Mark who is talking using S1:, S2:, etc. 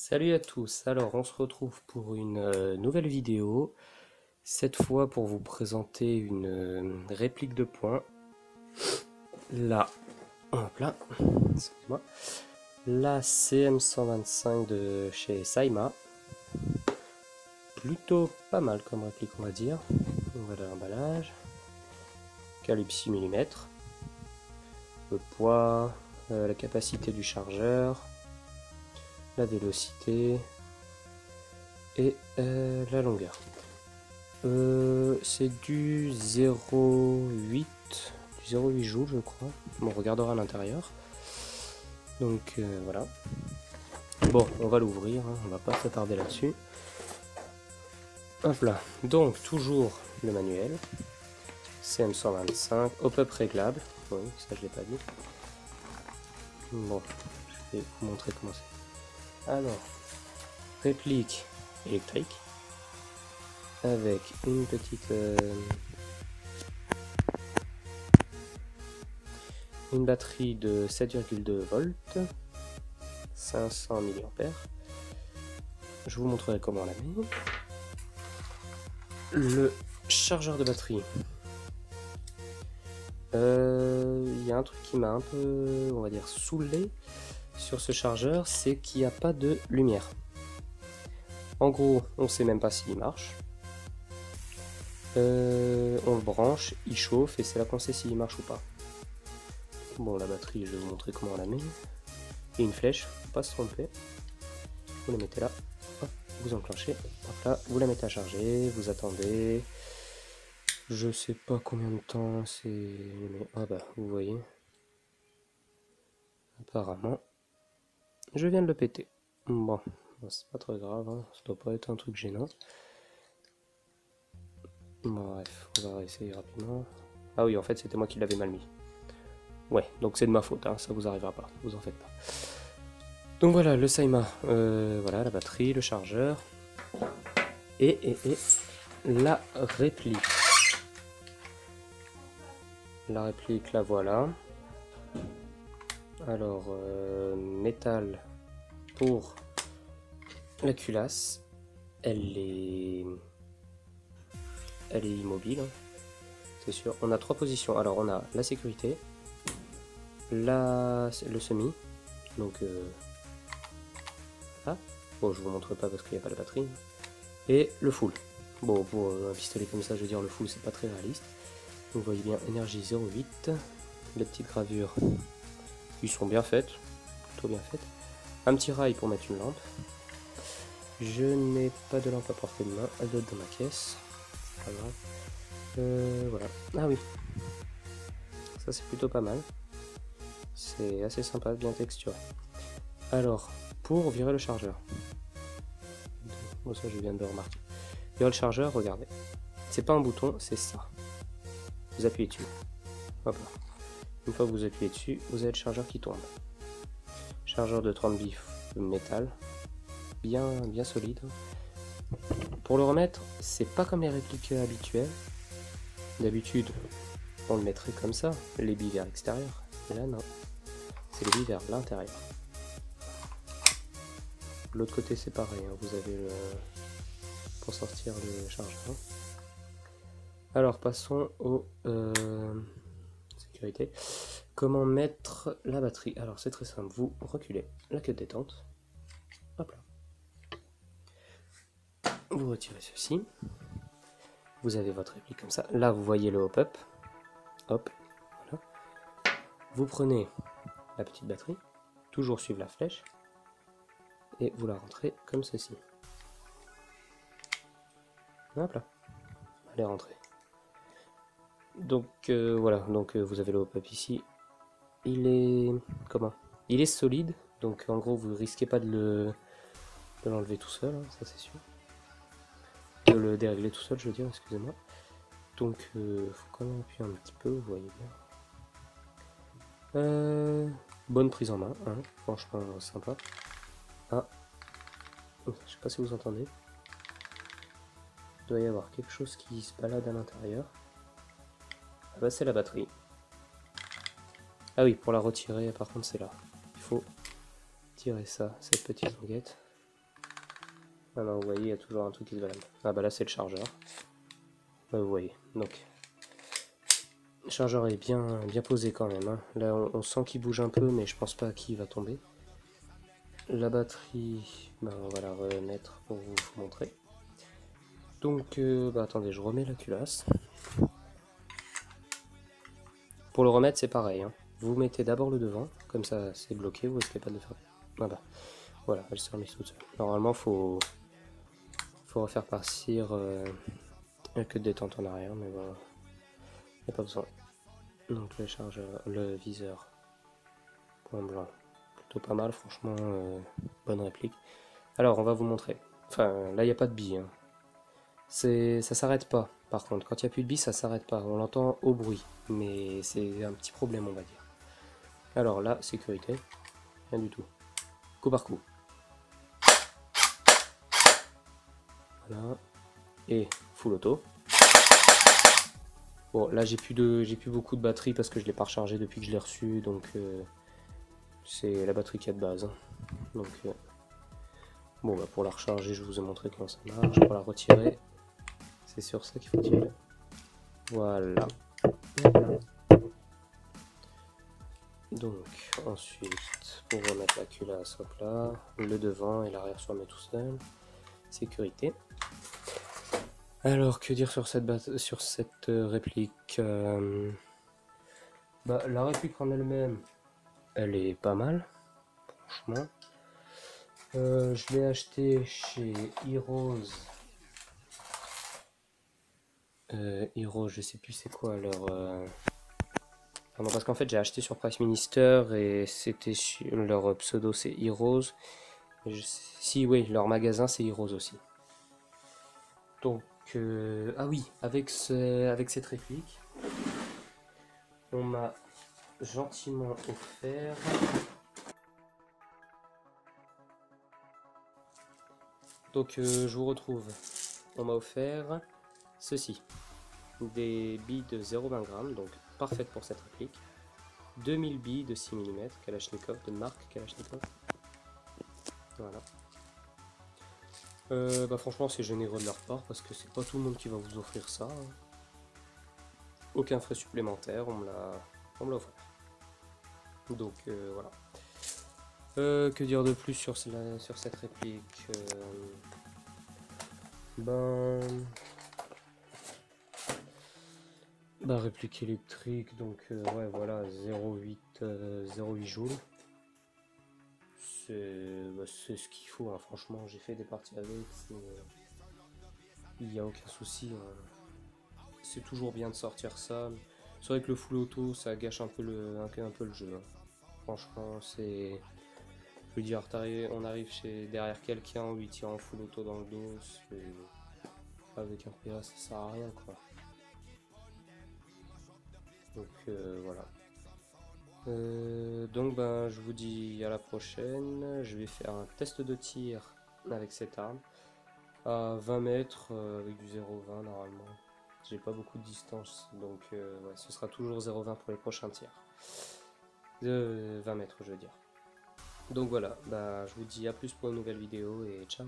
S1: Salut à tous, alors on se retrouve pour une nouvelle vidéo, cette fois pour vous présenter une réplique de points. Là, hop là, excusez-moi, la CM125 de chez Saima, plutôt pas mal comme réplique on va dire. Voilà l'emballage, calibre 6 mm, le poids, la capacité du chargeur, la vélocité et la longueur. C'est du 0,8 joules je crois. On regardera à l'intérieur. Donc voilà. Bon, on va l'ouvrir, hein, on va pas s'attarder là-dessus. Hop là. Donc toujours le manuel. CM125, hop-up réglable. Oui, ça je l'ai pas dit. Bon, je vais vous montrer comment c'est. Alors, réplique électrique. Avec une petite une batterie de 7,2 volts, 500 mAh. Je vous montrerai comment on la met. Le chargeur de batterie. Il y a un truc qui m'a un peu, on va dire, saoulé sur ce chargeur, c'est qu'il n'y a pas de lumière. En gros, on ne sait même pas s'il marche. On le branche, il chauffe et c'est là qu'on sait s'il marche ou pas. Bon, la batterie, je vais vous montrer comment on la met. Et une flèche, faut pas se tromper. Vous la mettez là, hop, vous enclenchez, hop là, vous la mettez à charger, vous attendez. Je sais pas combien de temps c'est. Ah bah, vous voyez. Apparemment, je viens de le péter. Bon, c'est pas très grave, hein. Ça doit pas être un truc gênant. Bon, bref, on va essayer rapidement. Ah oui, en fait, c'était moi qui l'avais mal mis. Ouais, donc c'est de ma faute, hein, ça vous arrivera pas, vous en faites pas. Donc voilà, le Saima, voilà la batterie, le chargeur et la réplique. La réplique, la voilà. Alors, métal pour la culasse, elle est immobile, hein, c'est sûr. On a trois positions. Alors, on a la sécurité, le semi, donc ah, bon, je vous montre pas parce qu'il n'y a pas la batterie, et le full. Bon, pour un pistolet comme ça, je veux dire, le full c'est pas très réaliste. Vous voyez bien, énergie 0,8. Les petites gravures, ils sont bien faites, plutôt bien faites. Un petit rail pour mettre une lampe. Je n'ai pas de lampe à portée de main, elle doit être dans ma caisse. Pas grave. Voilà. Ah oui, ça c'est plutôt pas mal. C'est assez sympa, bien texturé. Alors, pour virer le chargeur. Bon, ça je viens de le remarquer. Virer le chargeur, regardez. C'est pas un bouton, c'est ça. Vous appuyez dessus. Hop là. Une fois que vous appuyez dessus, vous avez le chargeur qui tourne. Chargeur de 30 bif métal. Bien solide. Pour le remettre, c'est pas comme les répliques habituelles. D'habitude, on le mettrait comme ça, les billes vers l'extérieur. Et là, non. C'est les billes vers l'intérieur. De l'autre côté, c'est pareil. Hein. Vous avez le... pour sortir le chargeur. Alors, passons au... sécurité. Comment mettre la batterie? Alors, c'est très simple. Vous reculez la queue de détente. Hop là. Vous retirez ceci. Vous avez votre réplique comme ça. Là, vous voyez le hop-up. Hop. Voilà. Vous prenez la petite batterie. Toujours suivre la flèche. Et vous la rentrez comme ceci. Hop là. Elle est rentrée. Donc, voilà. Donc, vous avez le hop-up ici. Il est... comment? Il est solide. Donc, en gros, vous ne risquez pas de l'enlever tout seul. Hein, ça, c'est sûr. De le dérégler tout seul, je veux dire, excusez-moi. Donc, faut quand même appuyer un petit peu, vous voyez bien. Bonne prise en main, hein, franchement sympa. Ah, je sais pas si vous entendez. Il doit y avoir quelque chose qui se balade à l'intérieur. Ah bah c'est la batterie. Ah oui, pour la retirer, par contre c'est là. Il faut tirer ça, cette petite languette. Ah non, vous voyez, il y a toujours un truc qui se balade. Ah bah là c'est le chargeur. Vous voyez, donc le chargeur est bien posé quand même. Hein. Là on sent qu'il bouge un peu, mais je pense pas qu'il va tomber. La batterie, bah, on va la remettre pour vous montrer. Donc, bah, attendez, je remets la culasse. Pour le remettre, c'est pareil. Hein. Vous mettez d'abord le devant, comme ça c'est bloqué, vous risquez pas de le faire. Ah bah, voilà, elle s'est remise toute seule. Normalement, faut refaire partir la queue de détente en arrière, mais bon, il n'y a pas besoin. Donc le chargeur, le viseur, point blanc, plutôt pas mal, franchement, bonne réplique. Alors, on va vous montrer. Enfin, là, il n'y a pas de billes. Hein. Ça s'arrête pas. Par contre, quand il n'y a plus de billes, ça s'arrête pas. On l'entend au bruit, mais c'est un petit problème, on va dire. Alors là, sécurité, rien du tout. Coup par coup. Voilà. Et full auto. Bon, là j'ai plus beaucoup de batterie parce que je l'ai pas rechargé depuis que je l'ai reçu, donc c'est la batterie qui est de base. Hein. Donc bon, bah, pour la recharger, je vous ai montré comment ça marche. Pour la retirer, c'est sur ça qu'il faut tirer. Voilà. Donc ensuite, pour remettre la culasse, hop là, le devant et l'arrière se remet tout seul. Sécurité. Alors que dire sur cette réplique bah, la réplique en elle-même, elle est pas mal, franchement. Je l'ai acheté chez Heroes. Heroes, je sais plus c'est quoi leur... Pardon, parce qu'en fait j'ai acheté sur Price Minister et c'était leur pseudo c'est Heroes. Si oui, leur magasin c'est Heroes aussi. Donc, ah oui, avec cette réplique, on m'a gentiment offert... Donc je vous retrouve, on m'a offert ceci, des billes de 0,20 g, donc parfaites pour cette réplique, 2000 billes de 6 mm Kalachnikov, de marque Kalachnikov, voilà. Bah franchement c'est généreux de leur part parce que c'est pas tout le monde qui va vous offrir ça, hein. Aucun frais supplémentaire, on me l'a offert. Donc voilà. Que dire de plus sur cette réplique bah, réplique électrique, donc ouais voilà, 0,8 joules. C'est ce qu'il faut, hein. Franchement j'ai fait des parties avec, il n'y a aucun souci, hein. C'est toujours bien de sortir ça. C'est vrai que le full auto ça gâche un peu le jeu, hein. Franchement c'est... Je veux dire, on arrive derrière quelqu'un, on lui tire en full auto dans le dos, avec un PA ça sert à rien quoi. Donc voilà. Donc ben je vous dis à la prochaine. Je vais faire un test de tir avec cette arme à 20 mètres avec du 0,20 normalement. J'ai pas beaucoup de distance, donc ouais, ce sera toujours 0,20 pour les prochains tirs. 20 mètres je veux dire. Donc voilà, bah, je vous dis à plus pour une nouvelle vidéo et ciao.